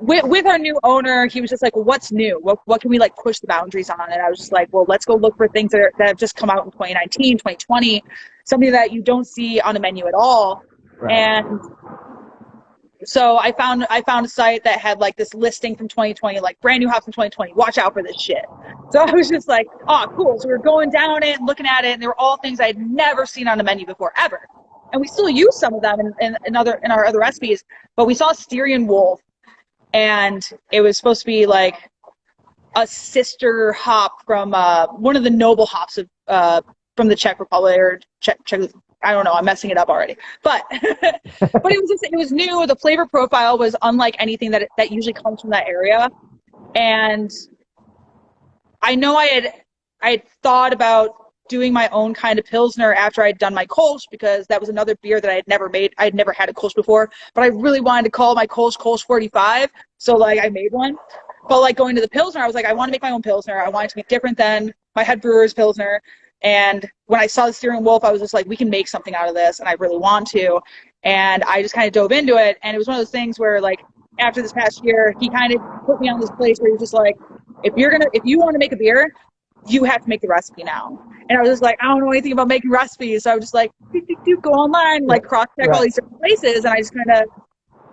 with our new owner. He was just like, well, what's new? What can we like push the boundaries on? And I was just like, well, let's go look for things that have just come out in 2019, 2020, something that you don't see on the menu at all. Right. And so I found a site that had like this listing from 2020, like brand new hops from 2020. Watch out for this shit. So I was just like, oh, cool. So we were going down it and looking at it, and they were all things I had never seen on the menu before ever. And we still use some of them in our other recipes. But we saw Styrian Wolf, and it was supposed to be like a sister hop from one of the noble hops of from the Czech Republic or Czech. I don't know. I'm messing it up already. But but it was new. The flavor profile was unlike anything that usually comes from that area. And I know I had thought about doing my own kind of Pilsner after I'd done my Kolsch, because that was another beer that I had never made. I had never had a Kolsch before, but I really wanted to call my Kolsch 45. So like I made one. But like going to the Pilsner, I was like, I want to make my own Pilsner. I want it to be different than my head brewer's Pilsner. And when I saw the Styrian Wolf, I was just like, we can make something out of this, and I really want to. And I just kind of dove into it. And it was one of those things where, like, after this past year, he kind of put me on this place where he was just like, if you want to make a beer, you have to make the recipe now. And I was just like, I don't know anything about making recipes. So I was just like, go online, like cross-check all these different places. And I just kind of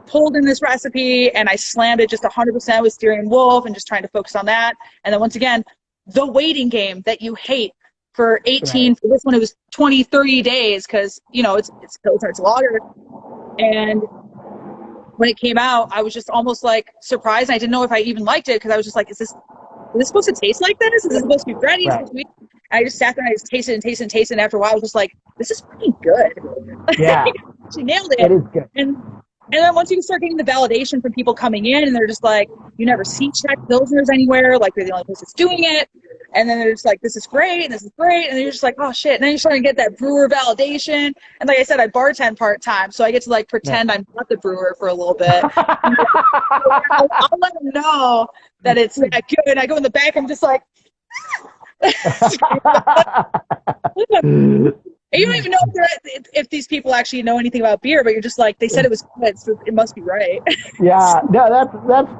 pulled in this recipe, and I slammed it just 100% with Styrian Wolf and just trying to focus on that. And then once again, the waiting game that you hate for 18, for this one it was 20, 30 days, because, you know, it's Pilsner, it's lager. And when it came out, I was just almost like surprised. I didn't know if I even liked it, because I was just like, is this supposed to taste like this? Is this supposed to be bready? Is it supposed to be... I just sat there and I just tasted and tasted and tasted, and after a while I was just like, this is pretty good. Yeah. She nailed it. It is good. And then once you start getting the validation from people coming in, and they're just like, you never see Czech Pilsners anywhere, like you're the only place that's doing it. And then they're just like, this is great, and this is great. And then you're just like, oh shit. And then you're starting to get that brewer validation. And like I said, I bartend part-time, so I get to like pretend I'm not the brewer for a little bit. I'll let them know that it's that good. And I go in the back, I'm just like, you don't even know if these people actually know anything about beer, but you're just like, they said it was good, so it must be right. Yeah, no,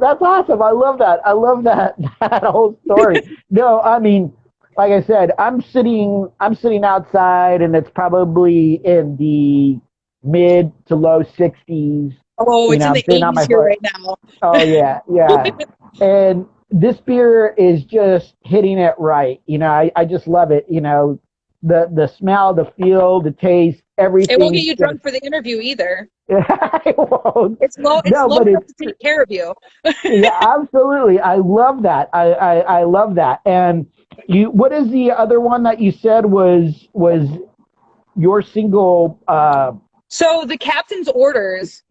that's awesome. I love that. I love that whole story. No, I mean, like I said, I'm sitting outside, and it's probably in the mid to low 60s. Oh, it's in the 80s here right now. Oh yeah. And this beer is just hitting it right. You know, I just love it. You know, the smell, the feel, the taste, everything. It won't get you drunk for the interview either. It won't. It's low enough to take care of you. Yeah, absolutely. I love that. I love that. And what is the other one that you said was your single? So the Captain's Orders.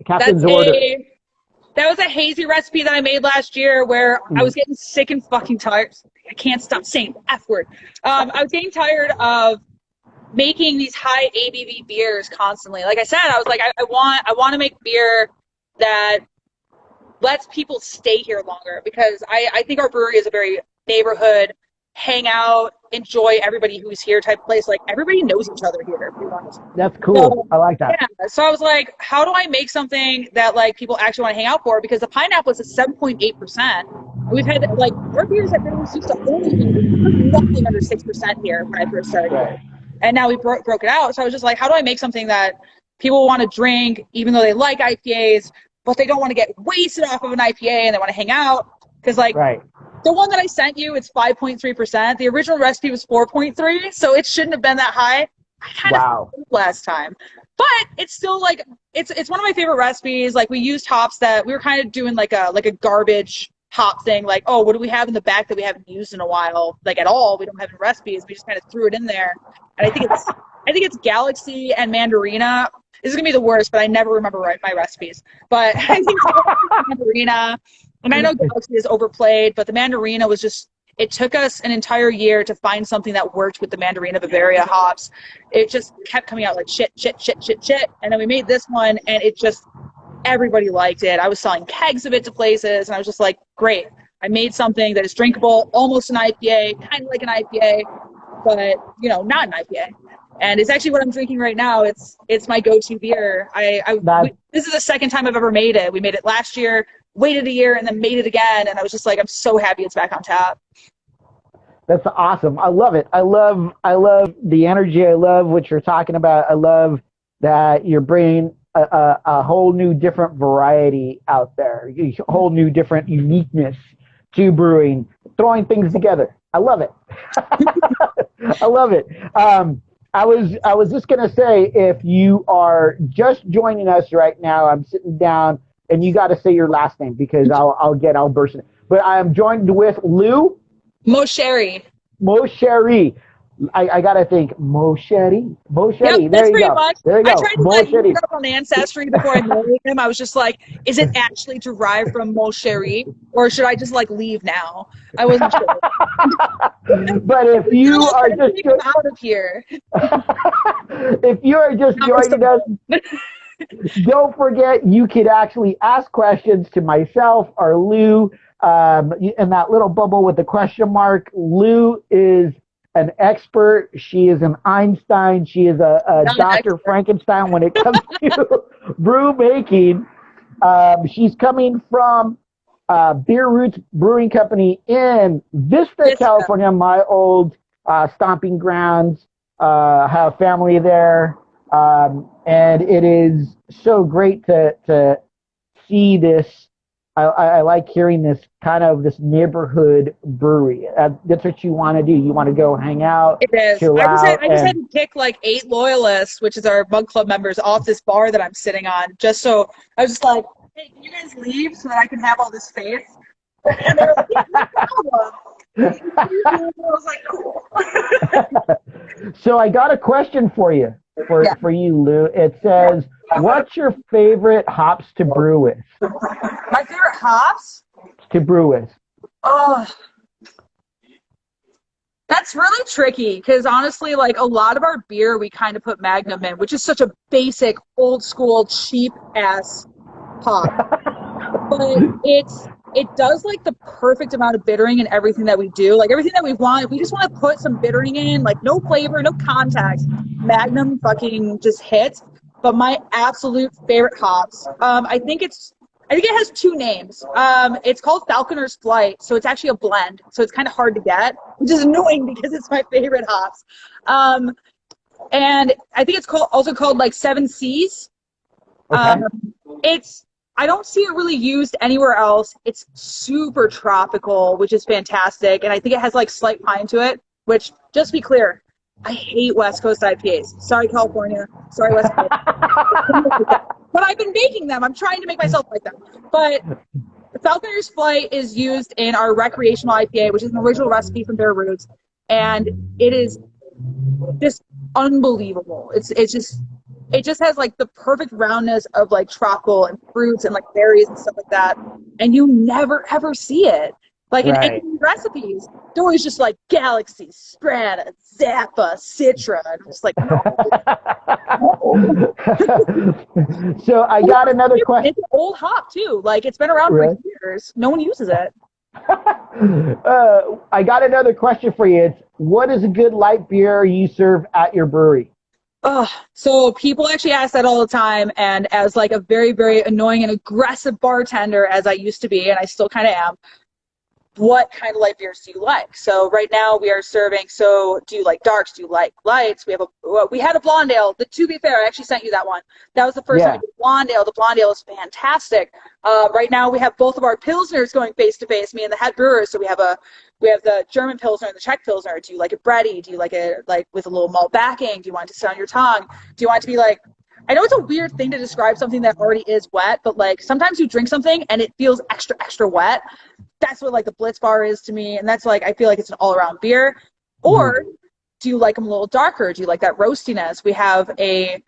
That was a hazy recipe that I made last year, where I was getting sick and fucking tired. I can't stop saying the F word. I was getting tired of making these high ABV beers constantly. Like I said, I was like, I want to make beer that lets people stay here longer, because I think our brewery is a very neighborhood, hang out, enjoy everybody who's here type place. Like, everybody knows each other here, to be honest. That's cool. So, I like that. Yeah. So I was like, how do I make something that like people actually want to hang out for? Because the pineapple is a 7.8%. We've had like our beers at Brewers used to only be nothing under 6% here when I first started. Right. And now we broke it out. So I was just like, how do I make something that people want to drink, even though they like IPAs, but they don't want to get wasted off of an IPA and they want to hang out? Because like, the one that I sent you, it's 5.3%. The original recipe was 4.3, so it shouldn't have been that high. I kind of last time, but it's still like it's one of my favorite recipes. Like, we used hops that we were kind of doing like a garbage hop thing. Like, oh, what do we have in the back that we haven't used in a while? Like, at all, we don't have in recipes. We just kind of threw it in there, and I think I think it's Galaxy and Mandarina. This is gonna be the worst, but I never remember my recipes. But I think it's Mandarina, and I know Galaxy is overplayed, but the Mandarina was just. It took us an entire year to find something that worked with the Mandarina Bavaria hops. It just kept coming out like shit. And then we made this one, and it just, everybody liked it. I was selling kegs of it to places, and I was just like, great. I made something that is drinkable, almost an IPA, kind of like an IPA, but, you know, not an IPA. And it's actually what I'm drinking right now. It's my go-to beer. This is the second time I've ever made it. We made it last year, waited a year, and then made it again. And I was just like, I'm so happy it's back on tap. That's awesome. I love it. I love the energy. I love what you're talking about. I love that you're bringing a whole new different variety out there, a whole new different uniqueness to brewing, throwing things together. I love it. I love it. I was just going to say, if you are just joining us right now, I'm sitting down, and you got to say your last name because I'll burst it. But I am joined with Lu Moceri. I gotta think Moceri. Yep, There you go. Much. There you go. I tried to look it up on Ancestry before I married him. I was just like, is it actually derived from Moceri, or should I just like leave now? I wasn't sure. But if you are just out of here, if you are just joining us, don't forget you could actually ask questions to myself or Lu. In that little bubble with the question mark, Lu is an expert. She is an Einstein. She is a Dr. Frankenstein when it comes to brew making. She's coming from Beer Roots Brewing Company in Vista, California, my old stomping grounds. Have family there. And it is so great to see this. I like hearing this kind of this neighborhood brewery. That's what you want to do. You want to go hang out. It is. I just had to kick like 8 loyalists, which is our Mug Club members, off this bar that I'm sitting on. Just so I was just like, hey, can you guys leave so that I can have all this space? And they were like, yeah, no problem. I was like, cool. So I got a question for you, for you, Lu. It says, what's your favorite hops to brew with? My favorite hops? To brew with. Oh, that's really tricky because honestly, like a lot of our beer, we kind of put Magnum in, which is such a basic, old school, cheap ass hop. But it does like the perfect amount of bittering in everything that we do. Like everything that we want, we just want to put some bittering in, like no flavor, no contact. Magnum fucking just hits. But my absolute favorite hops, I think it has 2 names. It's called Falconer's Flight, so it's actually a blend. So it's kind of hard to get, which is annoying because it's my favorite hops. And I think it's also called like 7 Seas. Okay. I don't see it really used anywhere else. It's super tropical, which is fantastic. And I think it has like slight pine to it, which, just to be clear, I hate West Coast IPAs. Sorry, California. Sorry, West Coast. But I've been making them. I'm trying to make myself like them. But Falconer's Flight is used in our recreational IPA, which is an original recipe from Beer Roots. And it is just unbelievable. It just has like the perfect roundness of like tropical and fruits and like berries and stuff like that. And you never ever see it. Like in any recipes, they're always just like Galaxy, Strata, Zappa, Citra. And I'm just like, no. So I got another question. It's an old hop too. Like it's been around for years. No one uses it. I got another question for you. It's, what is a good light beer you serve at your brewery? So people actually ask that all the time, and as like a very, very annoying and aggressive bartender as I used to be, and I still kind of am, what kind of light beers do you like? So right now we are serving, so do you like darks? Do you like lights? We had a blonde ale. To be fair, I actually sent you that one. That was the first time we did blonde ale. The blonde ale is fantastic. Right now we have both of our Pilsners going face to face, me and the head brewer. So we have the German Pilsner and the Czech Pilsner. Do you like it bready? Do you like it like with a little malt backing? Do you want it to sit on your tongue? Do you want it to be like, I know it's a weird thing to describe something that already is wet, but like sometimes you drink something and it feels extra, extra wet. That's what like the Blitz Bar is to me. And that's like, I feel like it's an all around beer. Or do you like them a little darker? Do you like that roastiness? We have the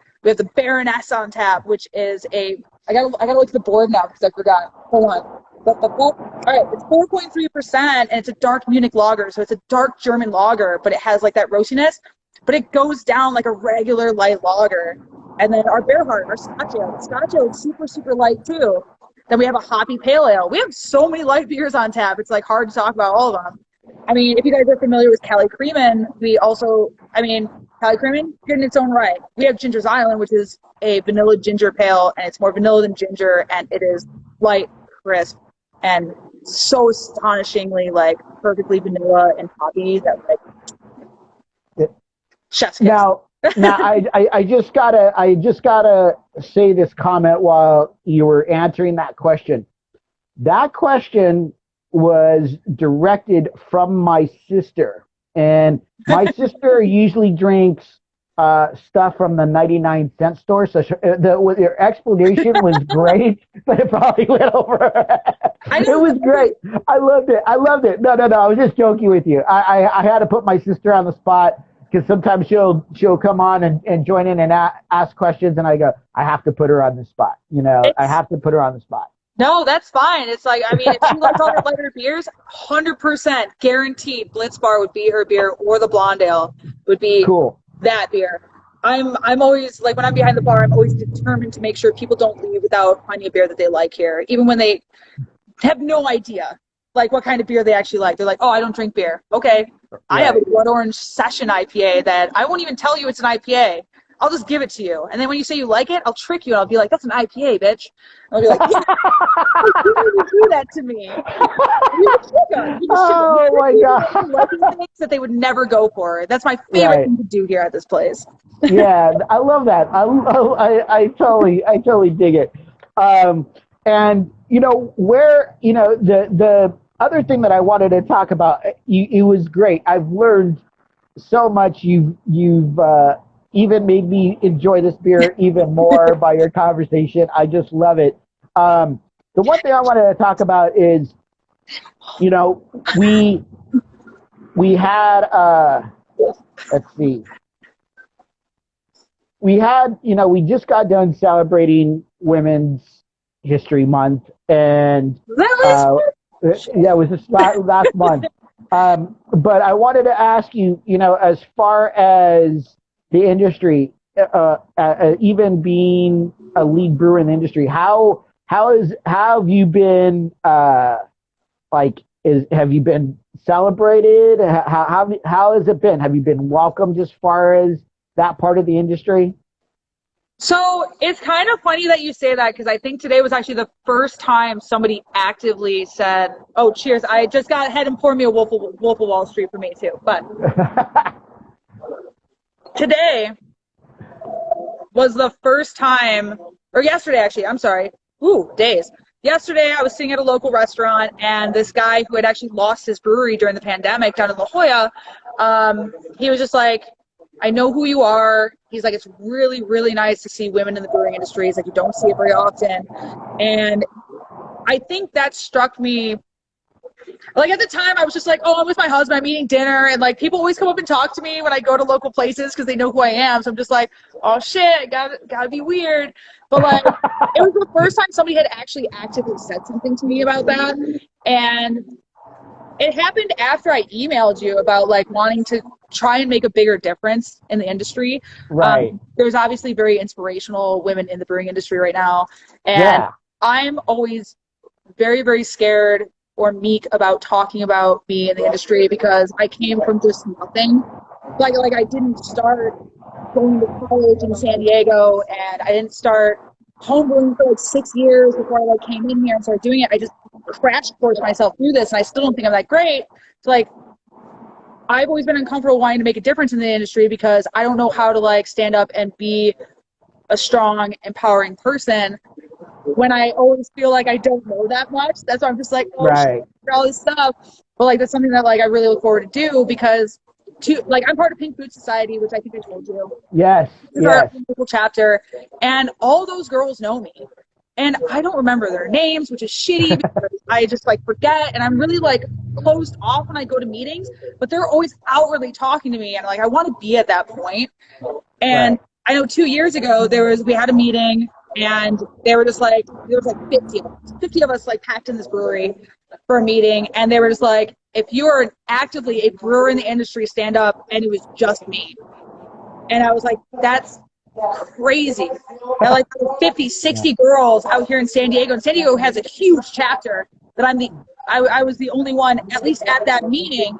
Baroness on tap, which is I gotta look at the board now because I forgot. Hold on. All right, it's 4.3%, and it's a dark Munich lager, so it's a dark German lager, but it has like that roastiness, but it goes down like a regular light lager. And then our Bearheart, our Scotch Ale. Scotch Ale is super, super light too. Then we have a hoppy pale ale. We have so many light beers on tap. It's like hard to talk about all of them. I mean, if you guys are familiar with Cali Creamin', Cali Creamin', good in its own right. We have Ginger's Island, which is a vanilla ginger pale, and it's more vanilla than ginger, and it is light, crisp, and so astonishingly like perfectly vanilla and hoppy that like chef's kiss. Now I just gotta say this comment while you were answering that question. That question was directed from my sister, and my sister usually drinks stuff from the 99-cent store. So your explanation was great, but it probably went over. It was great. I loved it. No. I was just joking with you. I had to put my sister on the spot because sometimes she'll come on and join in and ask questions, and I go, I have to put her on the spot. I have to put her on the spot. No, that's fine. It's like, I mean, if she likes all her lighter beers, 100% guaranteed Blitz Bar would be her beer, or the Blonde Ale would be cool. That beer. I'm always, like, when I'm behind the bar, I'm always determined to make sure people don't leave without finding a beer that they like here, even when they have no idea, like, what kind of beer they actually like. They're like, oh, I don't drink beer. Okay. Right. I have a Blood Orange Session IPA that I won't even tell you it's an IPA. I'll just give it to you. And then when you say you like it, I'll trick you and I'll be like, that's an IPA, bitch. And I'll be like, yeah, you do that to me. Oh my God. Liking things that they would never go for. That's my favorite thing to do here at this place. Yeah, I love that. I totally dig it. And where the other thing that I wanted to talk about, it was great. I've learned so much. You've even made me enjoy this beer even more by your conversation. I just love it. The one thing I wanted to talk about is, we had, let's see. We just got done celebrating Women's History Month, and it was this last month. But I wanted to ask you, as far as the industry, even being a lead brewer in the industry, how have you been? Have you been celebrated? How has it been? Have you been welcomed as far as that part of the industry? So it's kind of funny that you say that, because I think today was actually the first time somebody actively said, "Oh, cheers! I just got ahead and pour me a Wolf of Wall Street for me too." But today was the first time, or yesterday actually, I'm sorry. Days. Yesterday I was sitting at a local restaurant, and this guy who had actually lost his brewery during the pandemic down in La Jolla, he was just like, I know who you are. He's like, it's really, really nice to see women in the brewing industry. He's like, you don't see it very often. And I think that struck me. Like, at the time, I was just like, oh, I'm with my husband, I'm eating dinner, and like, people always come up and talk to me when I go to local places because they know who I am. So I'm just like, oh shit, gotta be weird. But like, it was the first time somebody had actually actively said something to me about that. And it happened after I emailed you about like wanting to try and make a bigger difference in the industry. Right. There's obviously very inspirational women in the brewing industry right now. And I'm always very, very scared or meek about talking about me in the industry, because I came from just nothing. Like I didn't start going to college in San Diego, and I didn't start homebrewing for like 6 years before I like came in here and started doing it. I just crash coursed myself through this, and I still don't think I'm that great. So like, I've always been uncomfortable wanting to make a difference in the industry because I don't know how to like stand up and be a strong, empowering person when I always feel like I don't know that much. That's why I'm just like, oh, shit, all this stuff. But like, that's something that like I really look forward to do, because I'm part of Pink Food Society, which I think I told you. Yes. This is our local chapter, and all those girls know me. And I don't remember their names, which is shitty because I just like forget. And I'm really like closed off when I go to meetings, but they're always outwardly talking to me. And like, I want to be at that point. And Right. I know 2 years ago, we had a meeting and they were just like, there was like 50 of us like packed in this brewery for a meeting. And they were just like, if you are actively a brewer in the industry, stand up. And it was just me. And I was like, that's crazy. I like 50, 60 girls out here in San Diego. And San Diego has a huge chapter that I was the only one, at least at that meeting.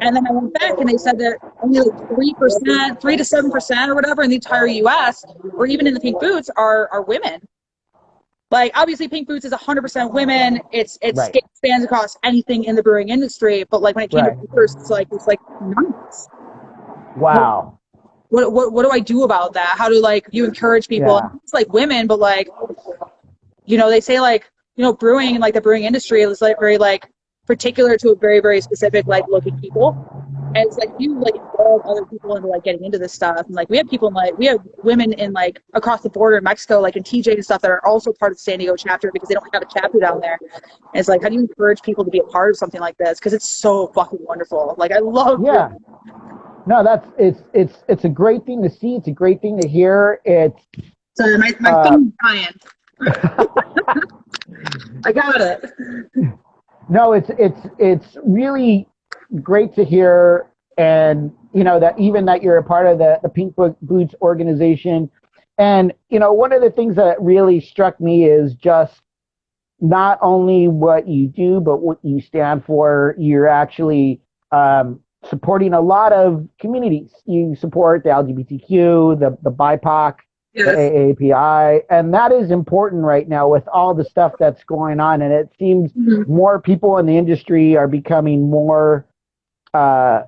And then I went back and they said that only like 3%, 3 to 7% or whatever in the entire US, or even in the Pink Boots, are women. Like, obviously, Pink Boots is 100% women. It Right. spans across anything in the brewing industry. But like when it came to brewers, it's like none of us. Wow. What do I do about that? How do like you encourage people? Yeah. It's like women, but like, you know, they say like, you know, brewing and like the brewing industry is like very like particular to a very, very specific like looking people. And it's like you like involve other people into like getting into this stuff. And like we have people in like we have women in like across the border in Mexico, like in TJ and stuff that are also part of the San Diego chapter because they don't have a chapter down there. And it's like, how do you encourage people to be a part of something like this? Because it's so fucking wonderful. Like I love Yeah. No, it's a great thing to see. It's a great thing to hear. So my phone's dying. I got it. No, it's really great to hear, and you know that even that you're a part of the Pink Boots organization, and you know one of the things that really struck me is just not only what you do, but what you stand for. You're actually supporting a lot of communities. You support the LGBTQ, the BIPOC, Yes. the AAPI, and that is important right now with all the stuff that's going on. And it seems more people in the industry are becoming more, I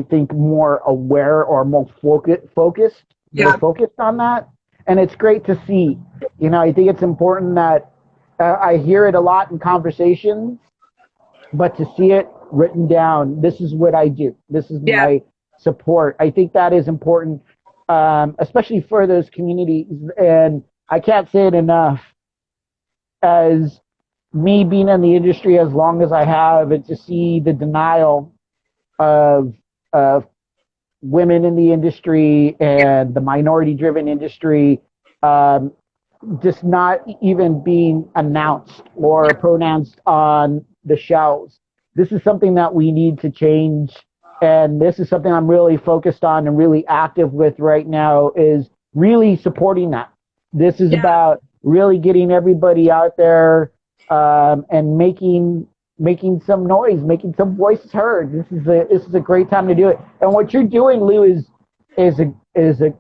think, more aware or more focused on that. And it's great to see. You know, I think it's important that I hear it a lot in conversations, but to see it written down, this is what I do. This is my support. I think that is important, especially for those communities. And I can't say it enough, as me being in the industry as long as I have, and to see the denial of women in the industry and the minority-driven industry just not even being announced or pronounced on the shelves. This is something that we need to change, and this is something I'm really focused on and really active with right now, is really supporting that. This is about really getting everybody out there and making some noise, making some voices heard. This is a great time to do it. And what you're doing, Lou, is an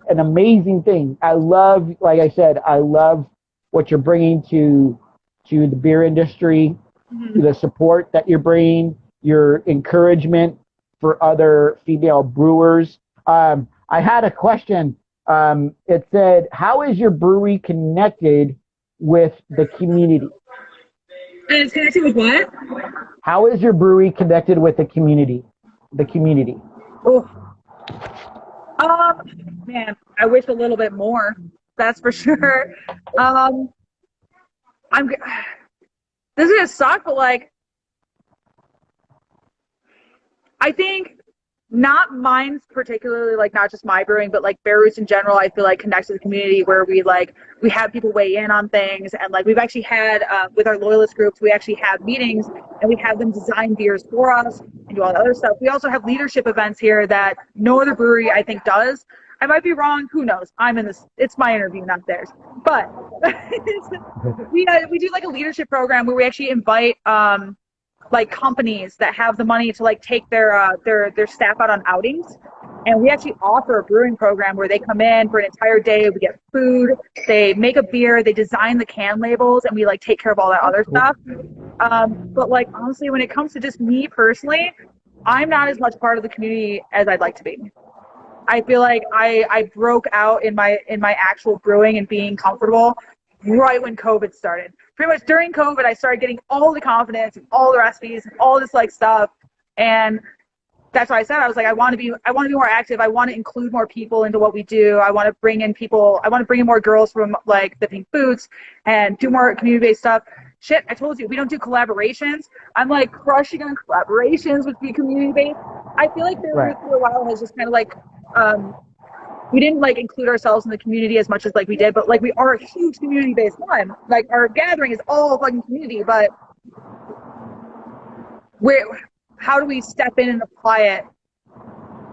amazing thing. I love, like I said, I love what you're bringing to the beer industry, the support that you're bringing, your encouragement for other female brewers. I had a question. It said, how is your brewery connected with the community? And it's connected with what? How is your brewery connected with the community? The community. Oh, man, I wish a little bit more. That's for sure. This is gonna suck, but like, I think not mine's particularly, like not just my brewing, but like Bear Roots in general, I feel like connects to the community where we have people weigh in on things. And like we've actually had, with our loyalist groups, we actually have meetings and we have them design beers for us and do all the other stuff. We also have leadership events here that no other brewery I think does. I might be wrong. Who knows? I'm in this. It's my interview, not theirs. But we do like a leadership program where we actually invite like companies that have the money to like take their staff out on outings, and we actually offer a brewing program where they come in for an entire day. We get food, they make a beer, they design the can labels, and we like take care of all that other stuff. But like honestly, when it comes to just me personally, I'm not as much part of the community as I'd like to be. I feel like I broke out in my actual brewing and being comfortable right when COVID started. Pretty much during COVID, I started getting all the confidence and all the recipes and all this like stuff. And that's why I said, I was like, I want to be more active. I want to include more people into what we do. I want to bring in more girls from like the Pink Boots and do more community-based stuff. Shit, I told you, we don't do collaborations. I'm like crushing on collaborations with the community-based. I feel like for a while has just kind of like, we didn't like include ourselves in the community as much as like we did, but like we are a huge community-based one. Like our gathering is all fucking community, but how do we step in and apply it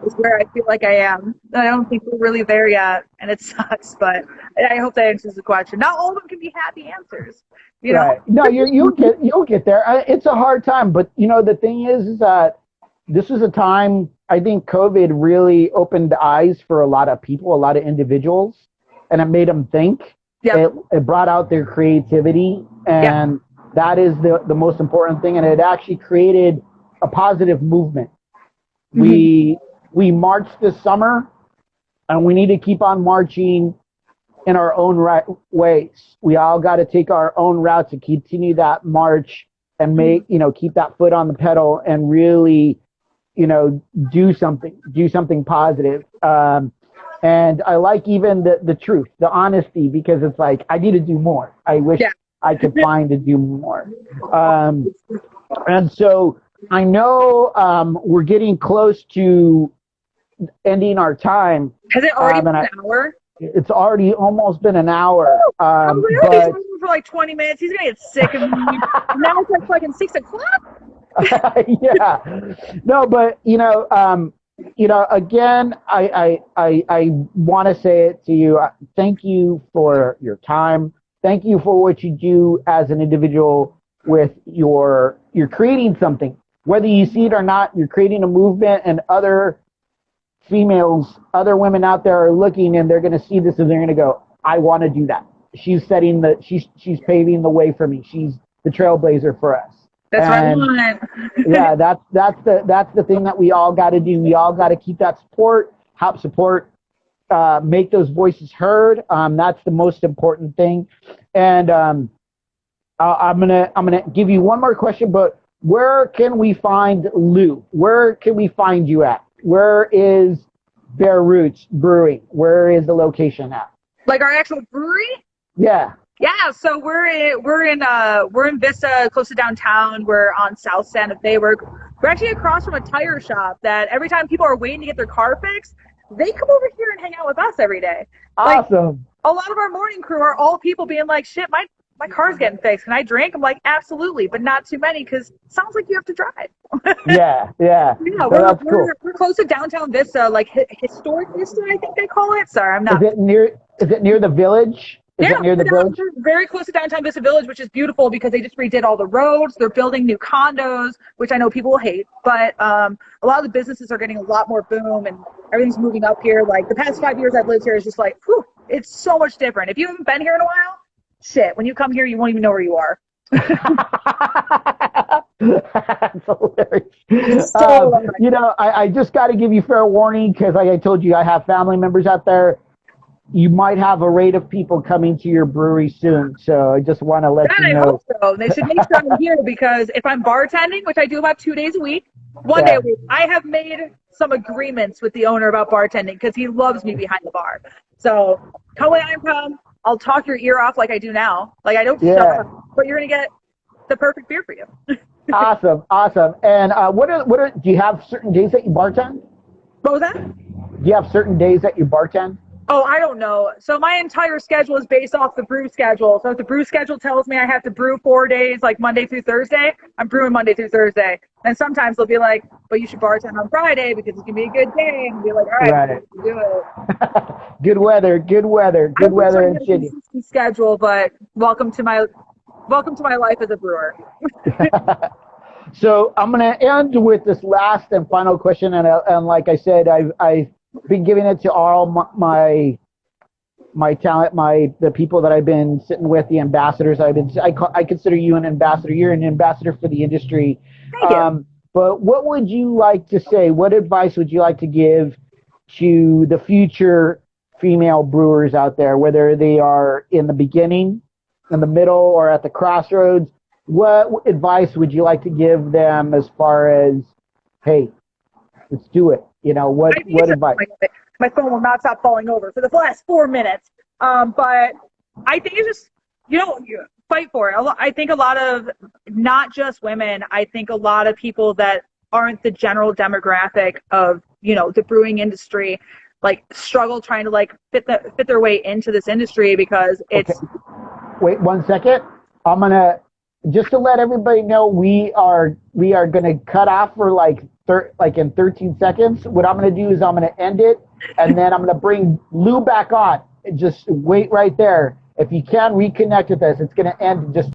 is where I feel like I am. I don't think we're really there yet, and it sucks, but I hope that answers the question. Not all of them can be happy answers, you know? Right. No, you'll get there. It's a hard time, but you know, the thing is that this is a time, I think COVID really opened the eyes for a lot of people, a lot of individuals, and it made them think. Yep. It brought out their creativity, and that is the most important thing, and it actually created a positive movement. We marched this summer, and we need to keep on marching in our own ways. We all got to take our own route to continue that march and keep that foot on the pedal and really, do something positive. And I like even the truth, the honesty, because it's like, I need to do more. I wish I could find to do more. And so I know we're getting close to ending our time. Has it already been an hour? It's already almost been an hour. I'm literally talking for like 20 minutes. He's gonna get sick of me. Now it's like fucking 6 o'clock. Yeah. No, but again, I want to say it to you. Thank you for your time. Thank you for what you do as an individual with you're creating something. Whether you see it or not, you're creating a movement, and other females, other women out there are looking, and they're going to see this and they're going to go, I want to do that. She's she's paving the way for me. She's the trailblazer for us. That's what I want. Yeah, that's the thing that we all got to do. We all got to keep that help support, make those voices heard. That's the most important thing. And I'm gonna give you one more question, but where can we find Lou? Where can we find you at? Where is Bare Roots Brewing? Where is the location at? Like our actual brewery? Yeah. Yeah, so we're in Vista, close to downtown. We're on South Santa Fe. We're actually across from a tire shop that every time people are waiting to get their car fixed, they come over here and hang out with us every day. Awesome. Like, a lot of our morning crew are all people being like, shit, my car's getting fixed. Can I drink? I'm like, absolutely, but not too many, because it sounds like you have to drive. Yeah. We're close to downtown Vista, like historic Vista, I think they call it. Sorry, I'm not. Is it near the village? Is it near the village? Very close to downtown Vista Village, which is beautiful because they just redid all the roads. They're building new condos, which I know people will hate, but a lot of the businesses are getting a lot more boom, and everything's moving up here. Like the past 5 years I've lived here is just like, whew, it's so much different. If you haven't been here in a while, shit, when you come here, you won't even know where you are. That's hilarious. I just got to give you fair warning, because like I told you, I have family members out there. You might have a rate of people coming to your brewery soon, so I just want to let you know. I hope so. They should make sure I'm here, because if I'm bartending, which I do about 2 days a week, one day a week, I have made some agreements with the owner about bartending, because he loves me behind the bar. So come when I come, I'll talk your ear off like I do now. Like I don't shut up, but you're gonna get the perfect beer for you. Awesome. And do you have certain days that you bartend? What was that? Do you have certain days that you bartend? Oh, I don't know. So my entire schedule is based off the brew schedule. So if the brew schedule tells me I have to brew 4 days, like Monday through Thursday, I'm brewing Monday through Thursday. And sometimes they'll be like, but you should bartend on Friday because it's going to be a good day. And be like, all right. Do it. Good weather and shitty. Schedule, but welcome to my life as a brewer. So I'm going to end with this last and final question. And like I said, I've been giving it to all my talent, the people that I've been sitting with, the ambassadors. I consider you an ambassador. You're an ambassador for the industry. Thank you. But what would you like to say? What advice would you like to give to the future female brewers out there, whether they are in the beginning, in the middle, or at the crossroads? What advice would you like to give them as far as, hey, Let's do it. What advice? My phone will not stop falling over for the last 4 minutes. But I think it's just, you fight for it. I think a lot of, not just women, I think a lot of people that aren't the general demographic of, the brewing industry, struggle trying to fit their way into this industry because it's. Okay. Wait 1 second. I'm gonna, just to let everybody know, we are gonna cut off for in 13 seconds. What I'm gonna do is I'm gonna end it, and then I'm gonna bring Lou back on. Just wait right there. If you can reconnect with us, it's gonna end in just